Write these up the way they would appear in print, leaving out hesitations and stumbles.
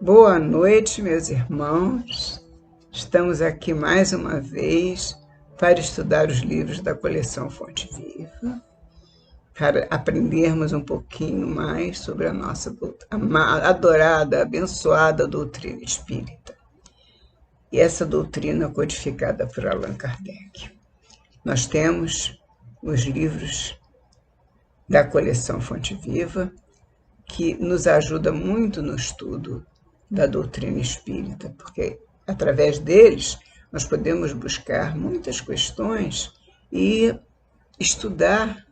Boa noite, meus irmãos. Estamos aqui mais uma vez para estudar os livros da coleção Fonte Viva, para aprendermos um pouquinho mais sobre a nossa adorada, abençoada doutrina espírita. E essa doutrina codificada por Allan Kardec. Nós temos os livros da coleção Fonte Viva, que nos ajuda muito no estudo da doutrina espírita, porque através deles nós podemos buscar muitas questões e estudar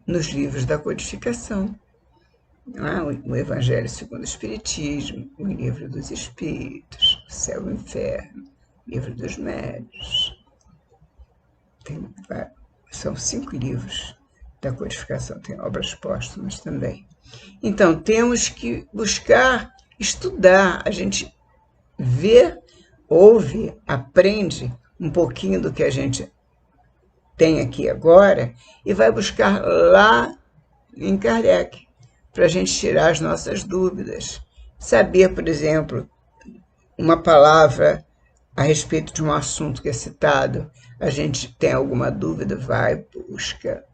nos livros da codificação. O Evangelho segundo o Espiritismo, o Livro dos Espíritos, o Céu e o Inferno, o Livro dos Médiuns. São 5 livros da codificação, tem obras póstumas também. Então, temos que buscar estudar, a gente vê, ouve, aprende um pouquinho do que a gente tem aqui agora e vai buscar lá em Kardec, para a gente tirar as nossas dúvidas. Saber, por exemplo, uma palavra a respeito de um assunto que é citado, a gente tem alguma dúvida, vai, busca,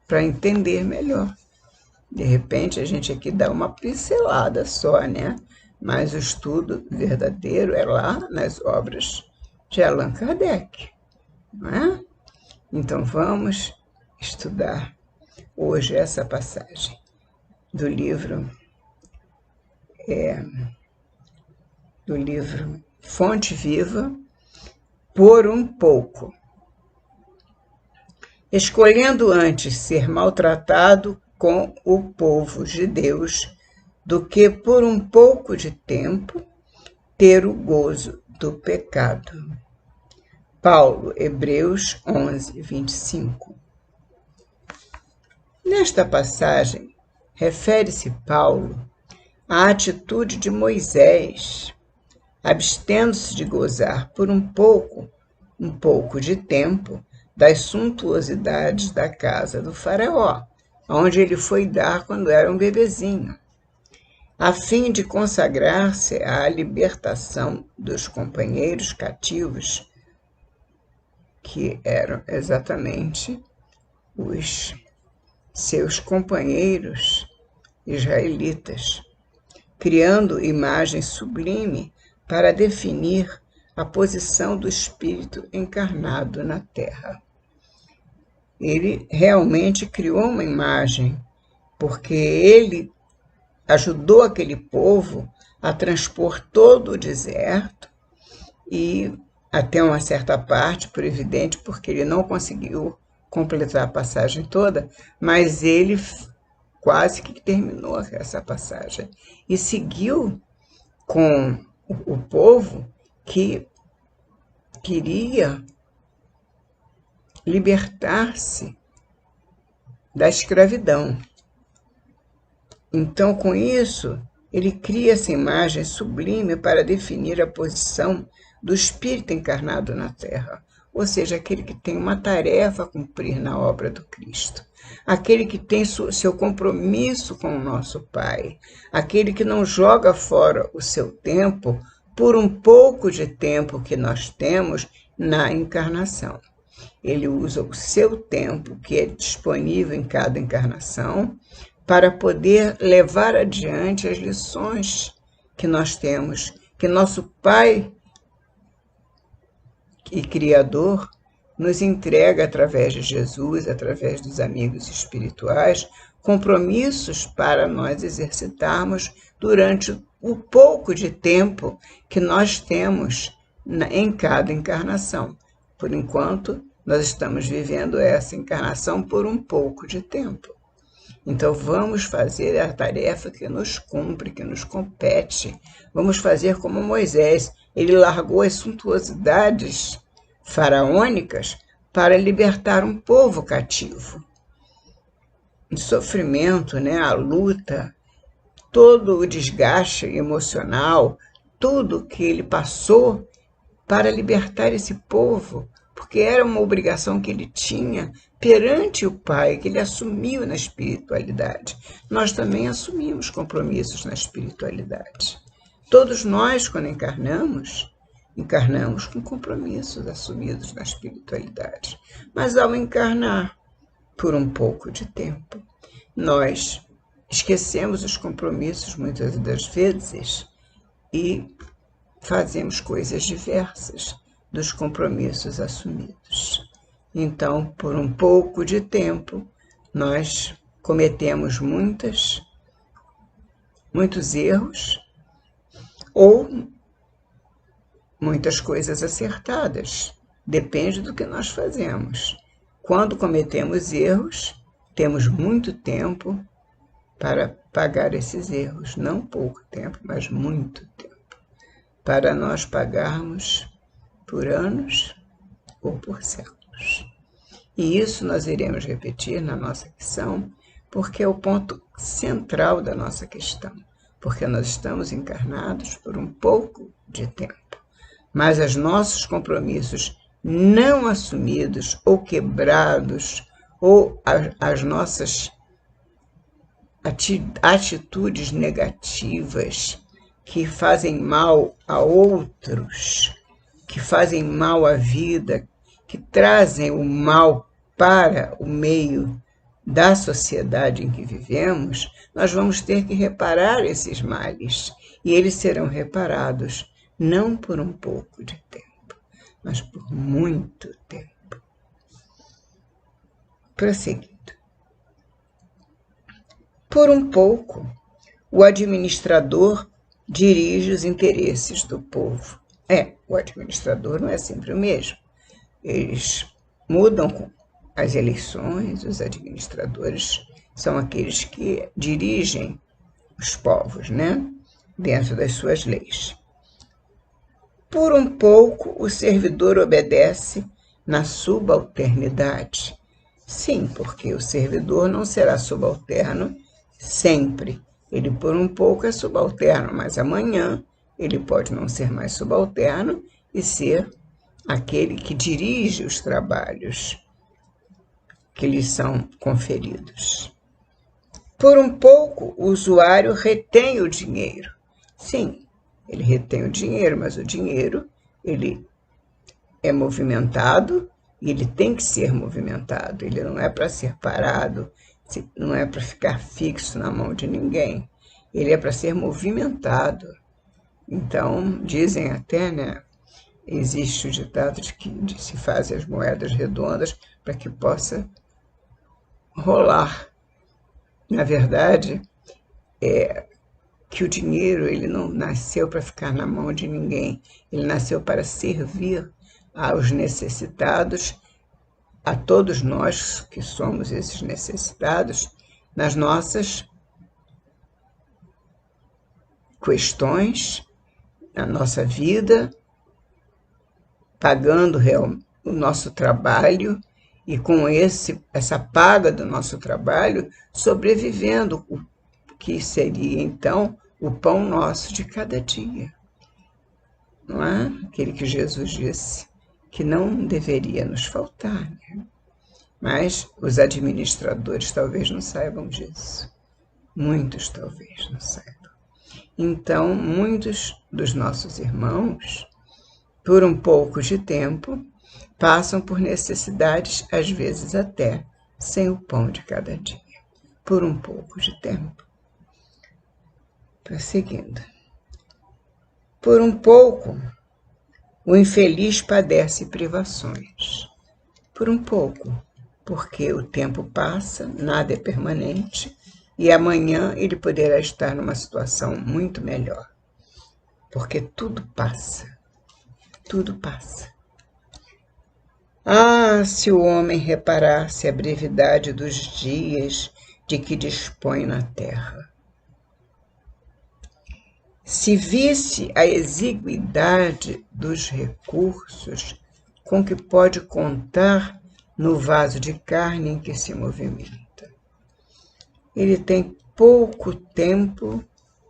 para entender melhor. De repente, a gente aqui dá uma pincelada só, né? Mas o estudo verdadeiro é lá nas obras de Allan Kardec, não é? Então, vamos estudar hoje essa passagem do livro Fonte Viva, Por um Pouco. Escolhendo antes ser maltratado com o povo de Deus, do que por um pouco de tempo ter o gozo do pecado. Paulo, Hebreus 11, 25. Nesta passagem, refere-se Paulo à atitude de Moisés, abstendo-se de gozar por um pouco de tempo, das suntuosidades da casa do faraó, onde ele foi dar quando era um bebezinho, a fim de consagrar-se à libertação dos companheiros cativos, que eram exatamente os seus companheiros israelitas, criando imagem sublime para definir a posição do Espírito encarnado na Terra. Ele realmente criou uma imagem, porque ele ajudou aquele povo a transpor todo o deserto e até uma certa parte, por evidente, porque ele não conseguiu completar a passagem toda, mas ele quase que terminou essa passagem e seguiu com o povo que queria libertar-se da escravidão. Então, com isso, ele cria essa imagem sublime para definir a posição do Espírito encarnado na Terra, ou seja, aquele que tem uma tarefa a cumprir na obra do Cristo, aquele que tem seu compromisso com o nosso Pai, aquele que não joga fora o seu tempo por um pouco de tempo que nós temos na encarnação. Ele usa o seu tempo, que é disponível em cada encarnação, para poder levar adiante as lições que nós temos, que nosso Pai e Criador nos entrega através de Jesus, através dos amigos espirituais, compromissos para nós exercitarmos durante o pouco de tempo que nós temos em cada encarnação. Por enquanto, nós estamos vivendo essa encarnação por um pouco de tempo. Então, vamos fazer a tarefa que nos cumpre, que nos compete. Vamos fazer como Moisés. Ele largou as suntuosidades faraônicas para libertar um povo cativo. O sofrimento, a luta, todo o desgaste emocional, tudo que ele passou para libertar esse povo, porque era uma obrigação que ele tinha perante o Pai, que ele assumiu na espiritualidade. Nós também assumimos compromissos na espiritualidade. Todos nós, quando encarnamos com compromissos assumidos na espiritualidade. Mas ao encarnar por um pouco de tempo, nós esquecemos os compromissos muitas das vezes e fazemos coisas diversas dos compromissos assumidos. Então, por um pouco de tempo, nós cometemos muitos erros ou muitas coisas acertadas. Depende do que nós fazemos. Quando cometemos erros, temos muito tempo para pagar esses erros. Não pouco tempo, mas muito tempo. Para nós pagarmos por anos ou por séculos. E isso nós iremos repetir na nossa lição, porque é o ponto central da nossa questão. Porque nós estamos encarnados por um pouco de tempo. Mas os nossos compromissos não assumidos ou quebrados, ou as nossas atitudes negativas que fazem mal a outros, que fazem mal à vida, que trazem o mal para o meio da sociedade em que vivemos, nós vamos ter que reparar esses males. E eles serão reparados não por um pouco de tempo, mas por muito tempo. Prosseguindo. Por um pouco, o administrador dirige os interesses do povo. O administrador não é sempre o mesmo. Eles mudam com as eleições, os administradores são aqueles que dirigem os povos, dentro das suas leis. Por um pouco, o servidor obedece na subalternidade. Sim, porque o servidor não será subalterno sempre. Ele, por um pouco, é subalterno, mas amanhã ele pode não ser mais subalterno e ser aquele que dirige os trabalhos que lhe são conferidos. Por um pouco, o usuário retém o dinheiro. Sim, ele retém o dinheiro, mas o dinheiro ele é movimentado e ele tem que ser movimentado. Ele não é para ser parado, não é para ficar fixo na mão de ninguém. Ele é para ser movimentado. Então, dizem até, existe o ditado de que se fazem as moedas redondas para que possa rolar. Na verdade, que o dinheiro ele não nasceu para ficar na mão de ninguém. Ele nasceu para servir aos necessitados, a todos nós que somos esses necessitados, nas nossas questões, na nossa vida, pagando o nosso trabalho e com essa paga do nosso trabalho, sobrevivendo, o que seria então o pão nosso de cada dia. Não é? Aquele que Jesus disse que não deveria nos faltar, Mas os administradores talvez não saibam disso. Muitos talvez não saibam. Então, muitos dos nossos irmãos, por um pouco de tempo, passam por necessidades, às vezes até sem o pão de cada dia. Por um pouco de tempo. Prosseguindo. Por um pouco, o infeliz padece privações. Por um pouco, porque o tempo passa, nada é permanente, e amanhã ele poderá estar numa situação muito melhor. Porque tudo passa. Tudo passa. Se o homem reparasse a brevidade dos dias de que dispõe na terra. Se visse a exiguidade dos recursos com que pode contar no vaso de carne em que se movimenta. Ele tem pouco tempo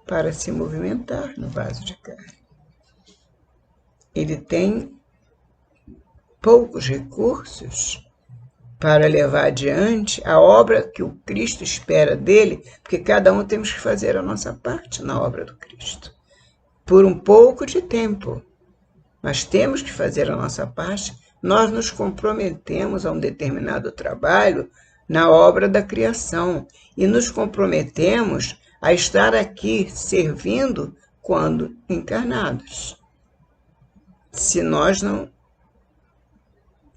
para se movimentar no vaso de carne. Ele tem poucos recursos para levar adiante a obra que o Cristo espera dele, porque cada um temos que fazer a nossa parte na obra do Cristo. por um pouco de tempo. Nós temos que fazer a nossa parte, nós nos comprometemos a um determinado trabalho na obra da criação e nos comprometemos a estar aqui servindo quando encarnados. Se nós não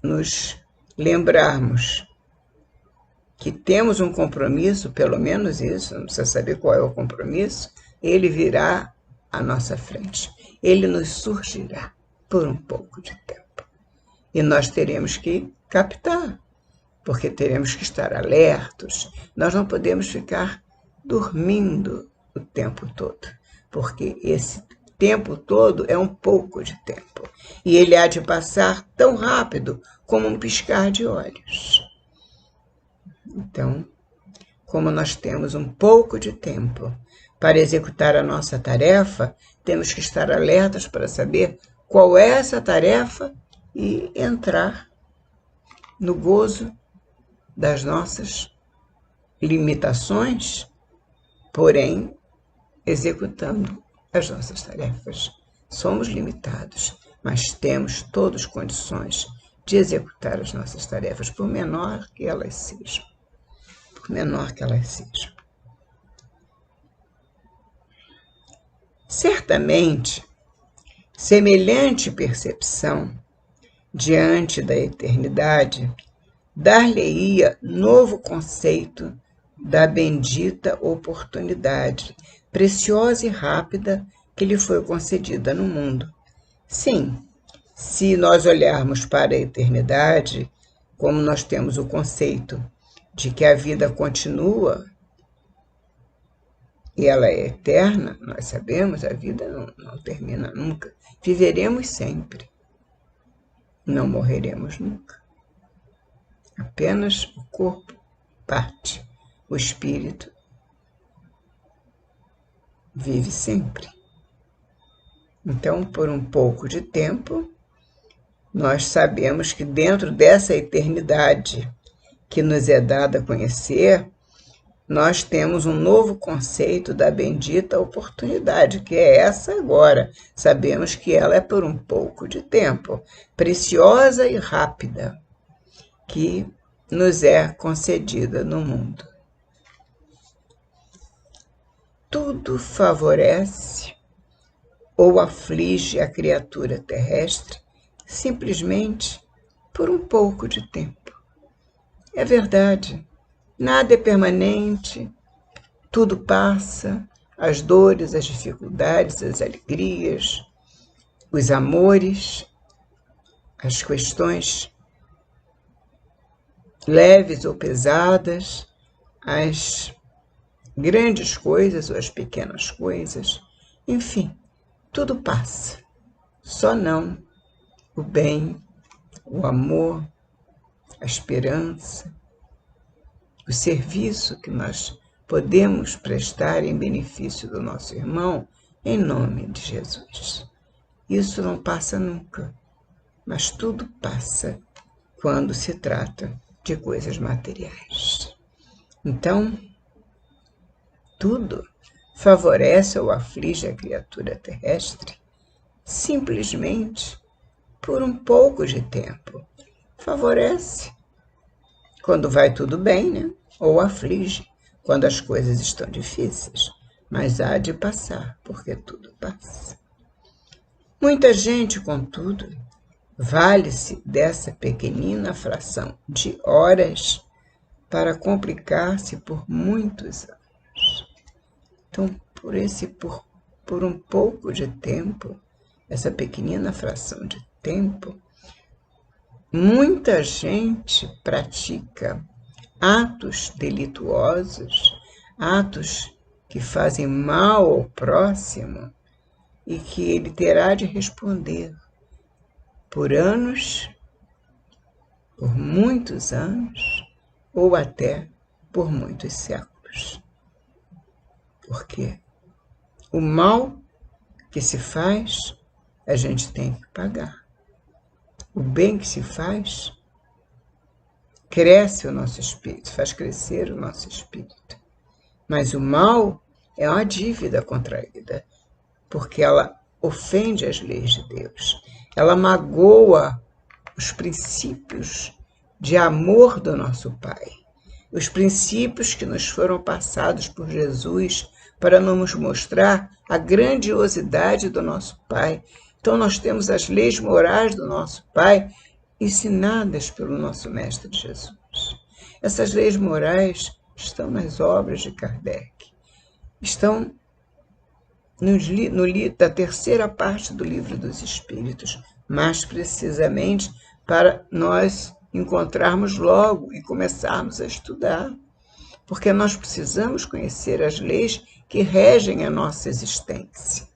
nos lembrarmos que temos um compromisso, pelo menos isso, não precisa saber qual é o compromisso, ele virá à nossa frente. Ele nos surgirá por um pouco de tempo. E nós teremos que captar, porque teremos que estar alertos. Nós não podemos ficar dormindo o tempo todo, porque esse tempo todo é um pouco de tempo. E ele há de passar tão rápido como um piscar de olhos. Então, como nós temos um pouco de tempo para executar a nossa tarefa, temos que estar alertas para saber qual é essa tarefa e entrar no gozo das nossas limitações, porém, executando as nossas tarefas. Somos limitados, mas temos todas condições de executar as nossas tarefas, por menor que elas sejam. Por menor que elas sejam. Certamente, semelhante percepção diante da eternidade dar-lhe-ia novo conceito da bendita oportunidade, preciosa e rápida, que lhe foi concedida no mundo. Sim, se nós olharmos para a eternidade, como nós temos o conceito de que a vida continua e ela é eterna, nós sabemos, a vida não termina nunca. Viveremos sempre. Não morreremos nunca. Apenas o corpo parte. O espírito vive sempre. Então, por um pouco de tempo, nós sabemos que dentro dessa eternidade que nos é dada a conhecer, nós temos um novo conceito da bendita oportunidade, que é essa agora. Sabemos que ela é por um pouco de tempo, preciosa e rápida, que nos é concedida no mundo. Tudo favorece ou aflige a criatura terrestre simplesmente por um pouco de tempo. É verdade, nada é permanente, tudo passa, as dores, as dificuldades, as alegrias, os amores, as questões leves ou pesadas, as grandes coisas ou as pequenas coisas, enfim, tudo passa, só não o bem, o amor, a esperança, o serviço que nós podemos prestar em benefício do nosso irmão, em nome de Jesus. Isso não passa nunca, mas tudo passa quando se trata de coisas materiais. Então, tudo favorece ou aflige a criatura terrestre simplesmente por um pouco de tempo. Favorece quando vai tudo bem, né? Ou aflige quando as coisas estão difíceis. Mas há de passar, porque tudo passa. Muita gente, contudo, vale-se dessa pequenina fração de horas para complicar-se por muitos anos. Então, por um pouco de tempo, essa pequenina fração de tempo, muita gente pratica atos delituosos, atos que fazem mal ao próximo e que ele terá de responder por anos, por muitos anos, ou até por muitos séculos. Porque o mal que se faz, a gente tem que pagar. O bem que se faz, cresce o nosso espírito, faz crescer o nosso espírito. Mas o mal é uma dívida contraída porque ela ofende as leis de Deus. Ela magoa os princípios de amor do nosso Pai. Os princípios que nos foram passados por Jesus para nos mostrar a grandiosidade do nosso Pai. Então, nós temos as leis morais do nosso Pai ensinadas pelo nosso Mestre Jesus. Essas leis morais estão nas obras de Kardec. Estão da terceira parte do Livro dos Espíritos, mais precisamente para nós encontrarmos logo e começarmos a estudar, porque nós precisamos conhecer as leis que regem a nossa existência,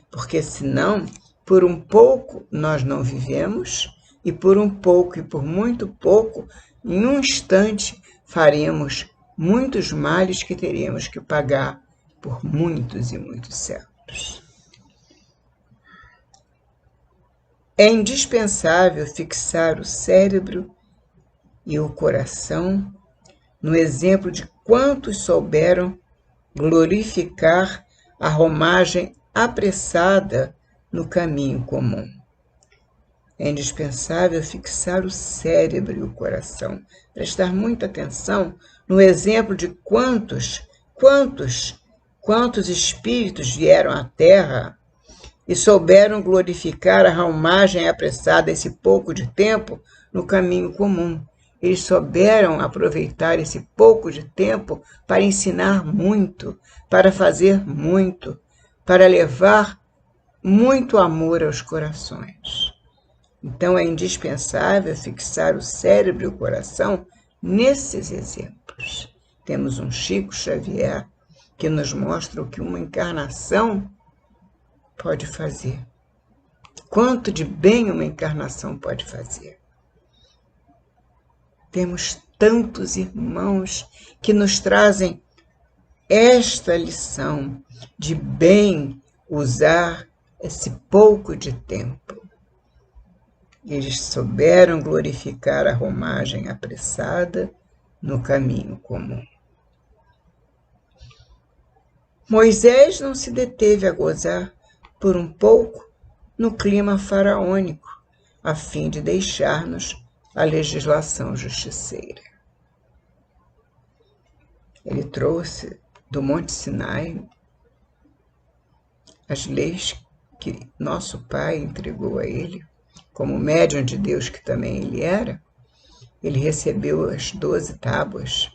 porque senão, por um pouco, nós não vivemos, e por um pouco e por muito pouco, em um instante, faremos muitos males que teríamos que pagar por muitos e muitos séculos. É indispensável fixar o cérebro e o coração no exemplo de quantos souberam glorificar a romagem apressada no caminho comum. É indispensável fixar o cérebro e o coração, prestar muita atenção no exemplo de quantos espíritos vieram à Terra e souberam glorificar a romagem apressada esse pouco de tempo no caminho comum. Eles souberam aproveitar esse pouco de tempo para ensinar muito, para fazer muito, para levar muito amor aos corações. Então, é indispensável fixar o cérebro e o coração nesses exemplos. Temos um Chico Xavier que nos mostra o que uma encarnação pode fazer. Quanto de bem uma encarnação pode fazer. Temos tantos irmãos que nos trazem esta lição de bem usar esse pouco de tempo. Eles souberam glorificar a romagem apressada no caminho comum. Moisés não se deteve a gozar por um pouco no clima faraônico, a fim de deixar-nos a legislação justiceira. Ele trouxe do Monte Sinai as leis que nosso Pai entregou a ele, como médium de Deus que também ele era. Ele recebeu as 12 tábuas,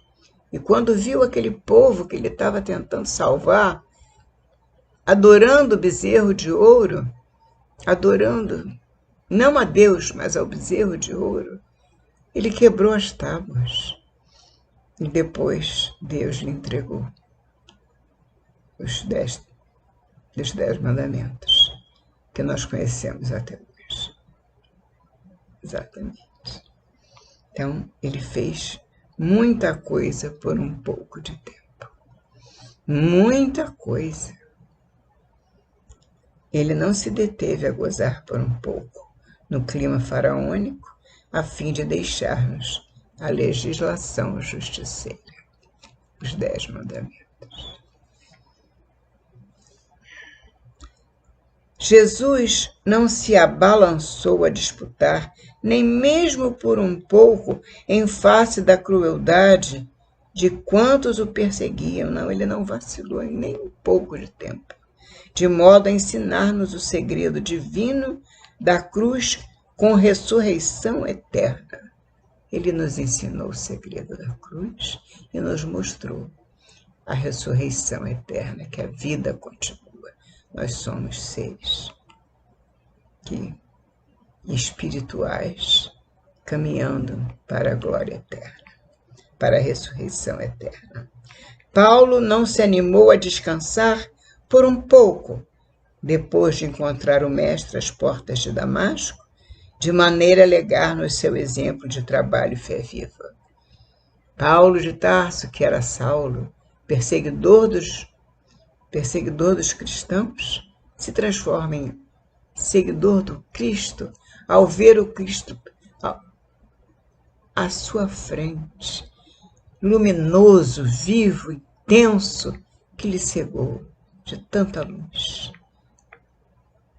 e quando viu aquele povo que ele estava tentando salvar, adorando o bezerro de ouro, adorando não a Deus, mas ao bezerro de ouro, ele quebrou as tábuas. E depois Deus lhe entregou os 10 mandamentos, que nós conhecemos até hoje. Exatamente. Então, ele fez muita coisa por um pouco de tempo. Muita coisa. Ele não se deteve a gozar por um pouco no clima faraônico, a fim de deixar-nos a legislação justiceira, os 10 mandamentos. Jesus não se abalançou a disputar, nem mesmo por um pouco, em face da crueldade de quantos o perseguiam. Não, ele não vacilou em nem um pouco de tempo, de modo a ensinar-nos o segredo divino da cruz com ressurreição eterna. Ele nos ensinou o segredo da cruz e nos mostrou a ressurreição eterna, que a vida continua. Nós somos seres espirituais caminhando para a glória eterna, para a ressurreição eterna. Paulo não se animou a descansar por um pouco, depois de encontrar o Mestre às portas de Damasco, de maneira a legar-nos seu exemplo de trabalho e fé viva. Paulo de Tarso, que era Saulo, perseguidor dos cristãos, se transforma em seguidor do Cristo ao ver o Cristo à sua frente, luminoso, vivo, intenso, que lhe cegou de tanta luz.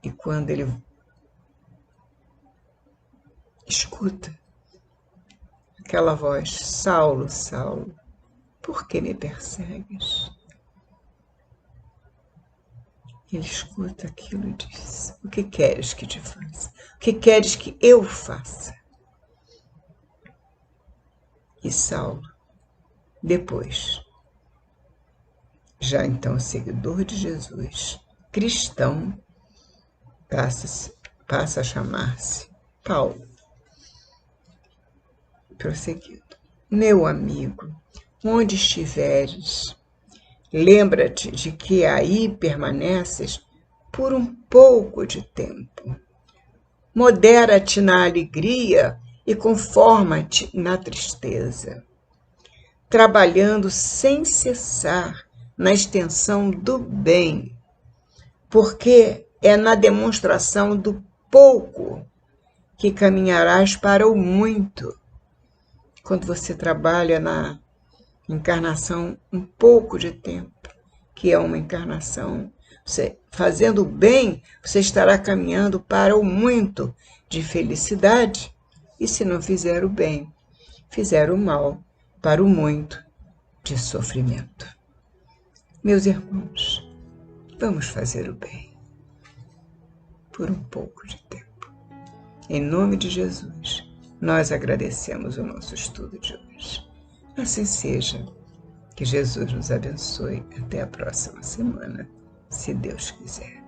E quando ele escuta aquela voz: Saulo, Saulo, por que me persegues? Ele escuta aquilo e diz: o que queres que te faça? O que queres que eu faça? E Saulo, depois, já então seguidor de Jesus, cristão, passa a chamar-se Paulo. Prosseguindo. Meu amigo, onde estiveres, lembra-te de que aí permaneces por um pouco de tempo. Modera-te na alegria e conforma-te na tristeza, trabalhando sem cessar na extensão do bem, porque é na demonstração do pouco que caminharás para o muito. Quando você trabalha na encarnação um pouco de tempo, que é uma encarnação, fazendo o bem, você estará caminhando para o muito de felicidade. E se não fizer o bem, fizer o mal, para o muito de sofrimento. Meus irmãos, vamos fazer o bem por um pouco de tempo. Em nome de Jesus, nós agradecemos o nosso estudo de hoje. Assim seja. Que Jesus nos abençoe. Até a próxima semana, se Deus quiser.